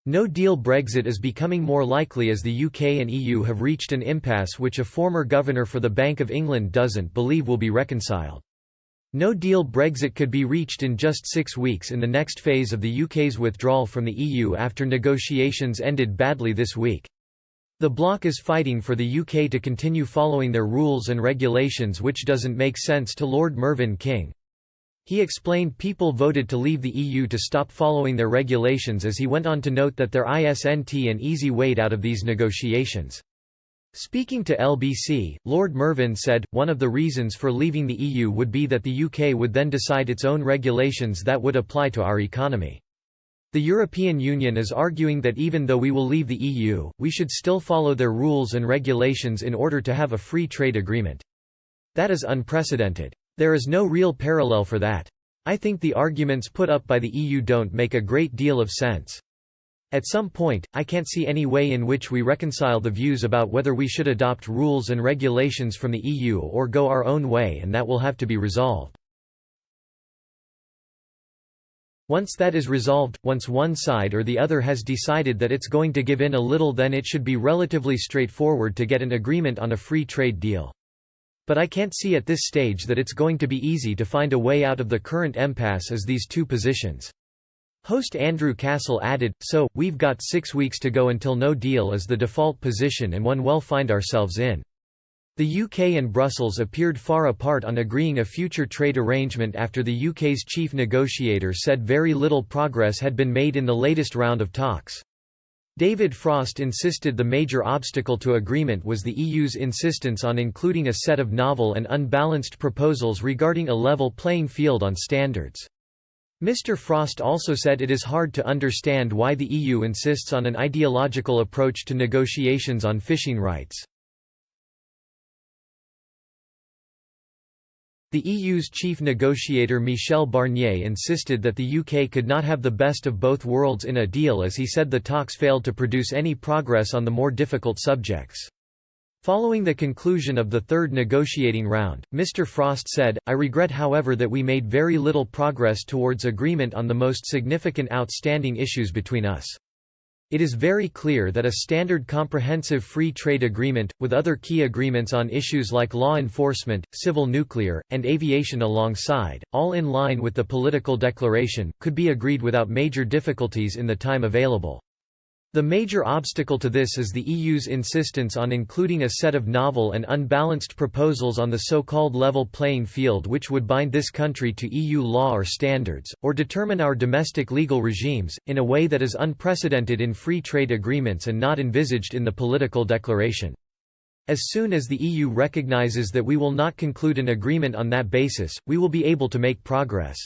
No-deal Brexit is becoming more likely as the UK and EU have reached an impasse which a former governor for the Bank of England doesn't believe will be reconciled. No-deal Brexit could be reached in just 6 weeks in the next phase of the UK's withdrawal from the EU after negotiations ended badly this week. The bloc is fighting for the UK to continue following their rules and regulations, which doesn't make sense to Lord Mervyn King. He explained people voted to leave the EU to stop following their regulations, as he went on to note that there isn't an easy way out of these negotiations. Speaking to LBC, Lord Mervyn said, one of the reasons for leaving the EU would be that the UK would then decide its own regulations that would apply to our economy. The European Union is arguing that even though we will leave the EU, we should still follow their rules and regulations in order to have a free trade agreement. That is unprecedented. There is no real parallel for that. I think the arguments put up by the EU don't make a great deal of sense. At some point, I can't see any way in which we reconcile the views about whether we should adopt rules and regulations from the EU or go our own way, and that will have to be resolved. Once that is resolved, once one side or the other has decided that it's going to give in a little, then it should be relatively straightforward to get an agreement on a free trade deal. But I can't see at this stage that it's going to be easy to find a way out of the current impasse as these two positions. Host Andrew Castle added, "So, we've got 6 weeks to go until no deal is the default position and one we'll find ourselves in." The UK and Brussels appeared far apart on agreeing a future trade arrangement after the UK's chief negotiator said very little progress had been made in the latest round of talks. David Frost insisted the major obstacle to agreement was the EU's insistence on including a set of novel and unbalanced proposals regarding a level playing field on standards. Mr. Frost also said it is hard to understand why the EU insists on an ideological approach to negotiations on fishing rights. The EU's chief negotiator Michel Barnier insisted that the UK could not have the best of both worlds in a deal, as he said the talks failed to produce any progress on the more difficult subjects. Following the conclusion of the third negotiating round, Mr. Frost said, "I regret, however, that we made very little progress towards agreement on the most significant outstanding issues between us. It is very clear that a standard comprehensive free trade agreement, with other key agreements on issues like law enforcement, civil nuclear, and aviation alongside, all in line with the political declaration, could be agreed without major difficulties in the time available. The major obstacle to this is the EU's insistence on including a set of novel and unbalanced proposals on the so-called level playing field, which would bind this country to EU law or standards, or determine our domestic legal regimes, in a way that is unprecedented in free trade agreements and not envisaged in the political declaration. As soon as the EU recognizes that we will not conclude an agreement on that basis, we will be able to make progress."